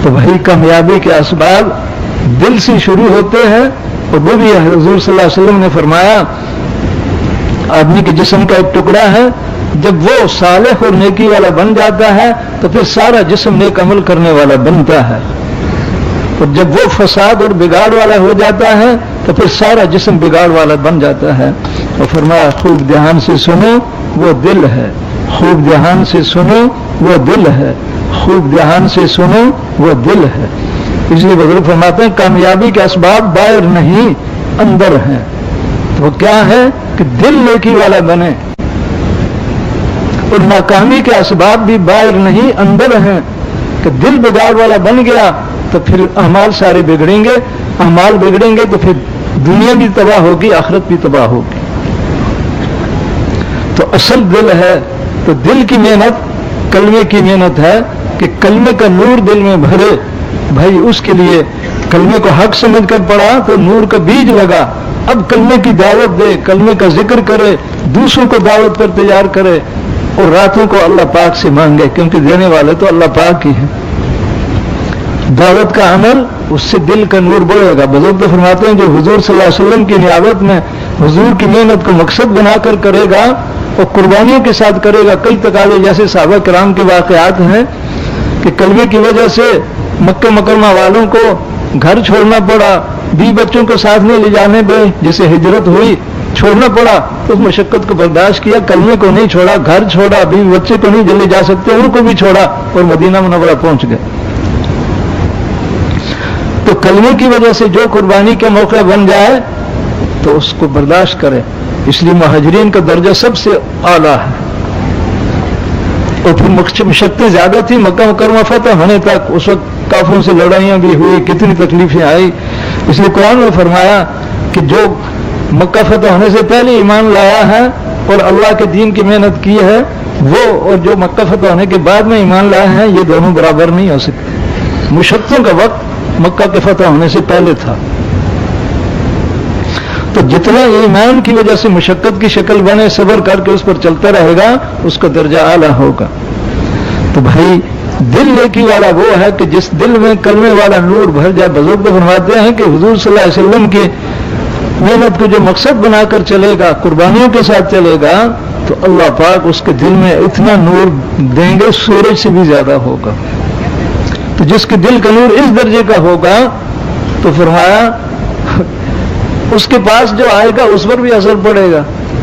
تو بھائی کامیابی کے اسباب دل سے شروع ہوتے ہیں، اور وہ بھی حضور صلی اللہ علیہ وسلم نے فرمایا آدمی کے جسم کا ایک ٹکڑا ہے، جب وہ صالح اور نیکی والا بن جاتا ہے تو پھر سارا جسم نیک عمل کرنے والا بنتا ہے، اور جب وہ فساد اور بگاڑ والا ہو جاتا ہے تو پھر سارا جسم بگاڑ والا بن جاتا ہے۔ اور فرمایا خوب دھیان سے سنو وہ دل ہے، خوب دھیان سے سنو وہ دل ہے، خوب دھیان سے سنو وہ دل ہے۔ اس لیے بزرگ فرماتے ہیں کامیابی کے اسباب باہر نہیں اندر ہیں۔ تو وہ کیا ہے کہ دل نیکی والا بنے، اور ناکامی کے اسباب بھی باہر نہیں اندر ہیں، کہ دل بگاڑ والا بن گیا تو پھر اعمال سارے بگڑیں گے، اعمال بگڑیں گے تو پھر دنیا بھی تباہ ہوگی، آخرت بھی تباہ ہوگی۔ تو اصل دل ہے، تو دل کی محنت کلمے کی محنت ہے کہ کلمے کا نور دل میں بھرے۔ بھائی اس کے لیے کلمے کو حق سمجھ کر پڑھا تو نور کا بیج لگا، اب کلمے کی دعوت دے، کلمے کا ذکر کرے، دوسروں کو دعوت پر تیار کرے، اور راتوں کو اللہ پاک سے مانگے، کیونکہ دینے والے تو اللہ پاک ہی ہیں۔ دعوت کا عمل اس سے دل کا نور بڑھے گا۔ بزرگ تو فرماتے ہیں جو حضور صلی اللہ علیہ وسلم کی نیابت میں حضور کی محنت کو مقصد بنا کر کرے گا اور قربانیوں کے ساتھ کرے گا۔ کئی تقاضے جیسے صحابہ کرام کے واقعات ہیں کہ کلمے کی وجہ سے مکہ مکرمہ والوں کو گھر چھوڑنا پڑا، بیوی بچوں کو ساتھ میں لے جانے پہ جسے ہجرت ہوئی چھوڑنا پڑا، تو اس مشقت کو برداشت کیا، کلمے کو نہیں چھوڑا، گھر چھوڑا، بیوی بچے کو نہیں جلے جا سکتے ان کو بھی چھوڑا، اور مدینہ منورہ پہنچ گئے۔ تو کلمے کی وجہ سے جو قربانی کا موقع بن جائے تو اس کو برداشت کرے، اس لیے مہاجرین کا درجہ سب سے اعلیٰ ہے۔ اور پھر مشقتیں زیادہ تھی مکہ مکرمہ فتح ہونے تک، اس وقت کافروں سے لڑائیاں بھی ہوئی، کتنی تکلیفیں آئی۔ اس لیے قرآن میں فرمایا کہ جو مکہ فتح ہونے سے پہلے ایمان لایا ہے اور اللہ کے دین کی محنت کی ہے وہ، اور جو مکہ فتح ہونے کے بعد میں ایمان لایا ہے، یہ دونوں برابر نہیں ہو سکتے۔ مشقتوں کا وقت مکہ کے فتح ہونے سے پہلے تھا، تو جتنا ایمان کی وجہ سے مشقت کی شکل بنے، صبر کر کے اس پر چلتا رہے گا، اس کا درجہ اعلیٰ ہوگا۔ تو بھائی دل نیکی والا وہ ہے کہ جس دل میں کلمے والا نور بھر جائے۔ بزرگ فرماتے ہیں کہ حضور صلی اللہ علیہ وسلم کی محنت کو جو مقصد بنا کر چلے گا، قربانیوں کے ساتھ چلے گا، تو اللہ پاک اس کے دل میں اتنا نور دیں گے سورج سے بھی زیادہ ہوگا۔ تو جس کے دل کا نور اس درجے کا ہوگا تو فرمایا اس کے پاس جو آئے گا اس پر بھی اثر پڑے گا،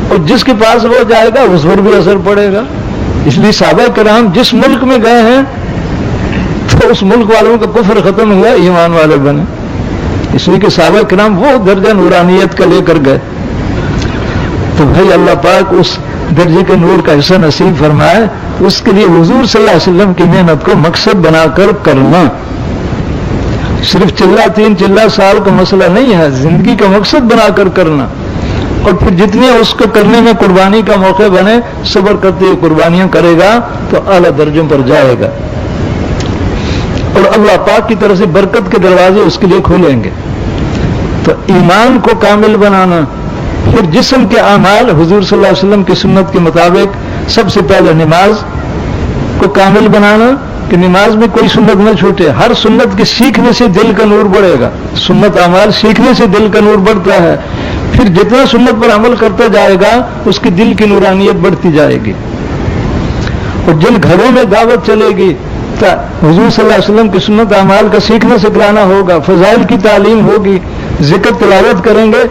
اور جس کے پاس وہ جائے گا اس پر بھی اثر پڑے گا۔ اس لیے صحابہ کرام جس ملک میں گئے ہیں تو اس ملک والوں کا کفر ختم ہوا، ایمان والے بنے۔ اس لیے کہ صحابہ کرام وہ درجہ نورانیت کا لے کر گئے۔ تو بھائی اللہ پاک اس درجے کے نور کا حصہ نصیب فرمائے۔ اس کے لیے حضور صلی اللہ علیہ وسلم کی محنت کو مقصد بنا کر کرنا، صرف چلہ 3 سال کا مسئلہ نہیں ہے، زندگی کا مقصد بنا کر کرنا۔ اور پھر جتنے اس کو کرنے میں قربانی کا موقع بنے، صبر کرتے ہوئے قربانیاں کرے گا تو اعلیٰ درجوں پر جائے گا، اور اللہ پاک کی طرف سے برکت کے دروازے اس کے لیے کھولیں گے۔ تو ایمان کو کامل بنانا، پھر جسم کے اعمال حضور صلی اللہ علیہ وسلم کی سنت کے مطابق سب سے پہلے نماز کو کامل بنانا کہ نماز میں کوئی سنت نہ چھوٹے۔ ہر سنت کے سیکھنے سے دل کا نور بڑھے گا، سنت اعمال سیکھنے سے دل کا نور بڑھتا ہے۔ پھر جتنا سنت پر عمل کرتا جائے گا اس کی دل کی نورانیت بڑھتی جائے گی۔ اور جن گھروں میں دعوت چلے گی تو حضور صلی اللہ علیہ وسلم کی سنت اعمال کا سیکھنا سکھلانا ہوگا، فضائل کی تعلیم ہوگی، ذکر تلاوت کریں گے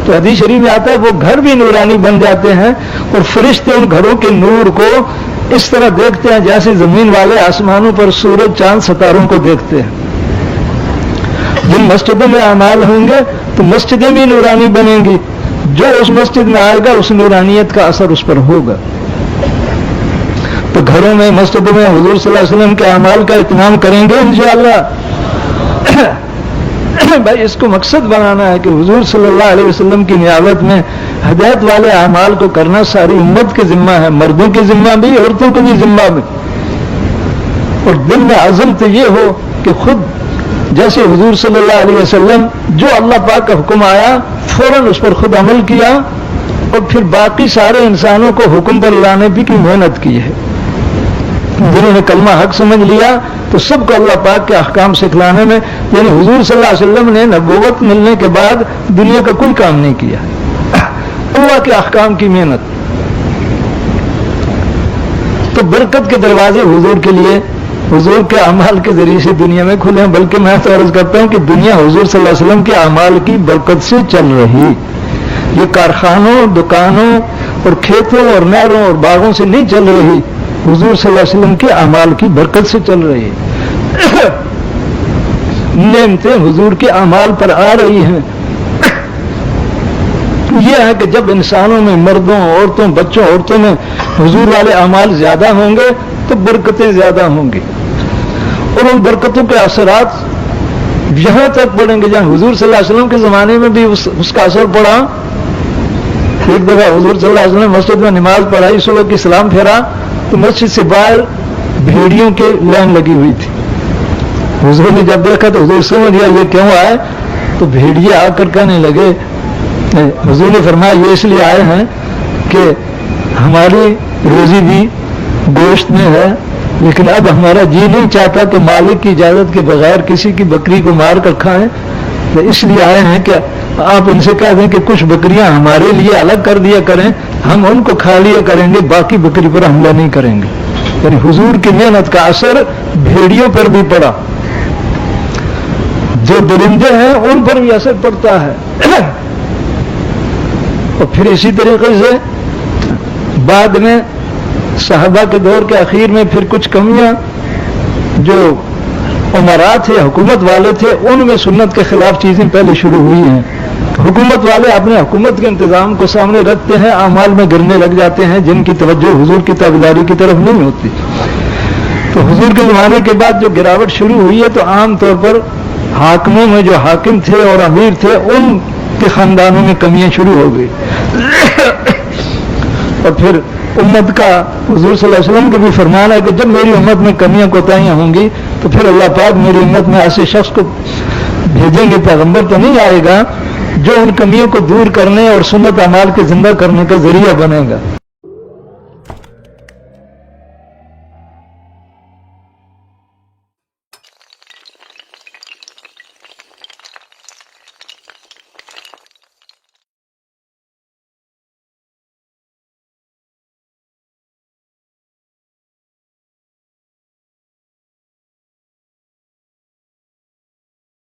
تو حدیث شریف میں آتا ہے وہ گھر بھی نورانی بن جاتے ہیں، اور فرشتے ان گھروں کے نور کو اس طرح دیکھتے ہیں جیسے زمین والے آسمانوں پر سورج چاند ستاروں کو دیکھتے ہیں۔ جن مسجدوں میں اعمال ہوں گے تو مسجدیں بھی نورانی بنیں گی، جو اس مسجد میں آئے گا اس نورانیت کا اثر اس پر ہوگا۔ تو گھروں میں مسجدوں میں حضور صلی اللہ علیہ وسلم کے اعمال کا اہتمام کریں گے انشاءاللہ۔ بھائی اس کو مقصد بنانا ہے کہ حضور صلی اللہ علیہ وسلم کی نیابت میں ہدایت والے اعمال کو کرنا ساری امت کے ذمہ ہے، مردوں کے ذمہ بھی، عورتوں کو بھی ذمہ بھی۔ اور دل میں عزم تو یہ ہو کہ خود جیسے حضور صلی اللہ علیہ وسلم جو اللہ پاک کا حکم آیا فوراً اس پر خود عمل کیا، اور پھر باقی سارے انسانوں کو حکم پر لانے بھی کی محنت کی ہے۔ جنہوں نے کلمہ حق سمجھ لیا تو سب کو اللہ پاک کے احکام سکھلانے میں، یعنی حضور صلی اللہ علیہ وسلم نے نبوت ملنے کے بعد دنیا کا کوئی کام نہیں کیا، اللہ کے احکام کی محنت. تو برکت کے دروازے حضور کے لیے، حضور کے اعمال کے ذریعے سے دنیا میں کھلے ہیں. بلکہ میں تو عرض کرتا ہوں کہ دنیا حضور صلی اللہ علیہ وسلم کے اعمال کی برکت سے چل رہی. یہ کارخانوں، دکانوں اور کھیتوں اور نہروں اور باغوں سے نہیں چل رہی، حضور صلی اللہ علیہ وسلم کے اعمال کی برکت سے چل رہی ہے. نعمتیں حضور کے اعمال پر آ رہی ہیں. یہ ہے کہ جب انسانوں میں، مردوں، عورتوں، بچوں، عورتوں میں حضور والے اعمال زیادہ ہوں گے تو برکتیں زیادہ ہوں گی، اور ان برکتوں کے اثرات یہاں تک پڑیں گے جہاں حضور صلی اللہ علیہ وسلم کے زمانے میں بھی اس کا اثر پڑا. ایک دفعہ حضور صلی اللہ علیہ وسلم مسجد میں نماز پڑھائی، صبح کی سلام پھیرا تو مسجد سے باہر بھیڑیوں کی لائن لگی ہوئی تھی. حضور نے جب دیکھا تو حضور سمجھ گیا یہ کیوں آئے، تو بھیڑیے آ کر کہنے لگے، حضور نے فرمایا یہ اس لیے آئے ہیں کہ ہماری روزی بھی گوشت میں ہے، لیکن اب ہمارا جی نہیں چاہتا کہ مالک کی اجازت کے بغیر کسی کی بکری کو مار کر کھائیں، تو اس لیے آئے ہیں کہ آپ ان سے کہہ دیں کہ کچھ بکریاں ہمارے لیے الگ کر دیا کریں، ہم ان کو کھا لیا کریں گے، باقی بکری پر حملہ نہیں کریں گے. یعنی حضور کی محنت کا اثر بھیڑیوں پر بھی پڑا. جو درندے ہیں ان پر بھی اثر پڑتا ہے. اور پھر اسی طریقے سے بعد میں صحابہ کے دور کے اخیر میں پھر کچھ کمیاں، جو امراء تھے، حکومت والے تھے، ان میں سنت کے خلاف چیزیں پہلے شروع ہوئی ہیں. حکومت والے اپنے حکومت کے انتظام کو سامنے رکھتے ہیں، اعمال میں گرنے لگ جاتے ہیں جن کی توجہ حضور کی تابعداری کی طرف نہیں ہوتی. تو حضور کے زمانے کے بعد جو گراوٹ شروع ہوئی ہے تو عام طور پر حاکموں میں جو حاکم تھے اور امیر تھے ان کے خاندانوں میں کمیاں شروع ہو گئی. اور پھر امت کا، حضور صلی اللہ علیہ وسلم کا بھی فرمان ہے کہ جب میری امت میں کمیاں کوتاہیاں ہوں گی تو پھر اللہ پاک میری امت میں ایسے شخص کو بھیجیں گے، پیغمبر تو نہیں آئے گا، جو ان کمیوں کو دور کرنے اور سنت اعمال کے زندہ کرنے کا ذریعہ بنے گا.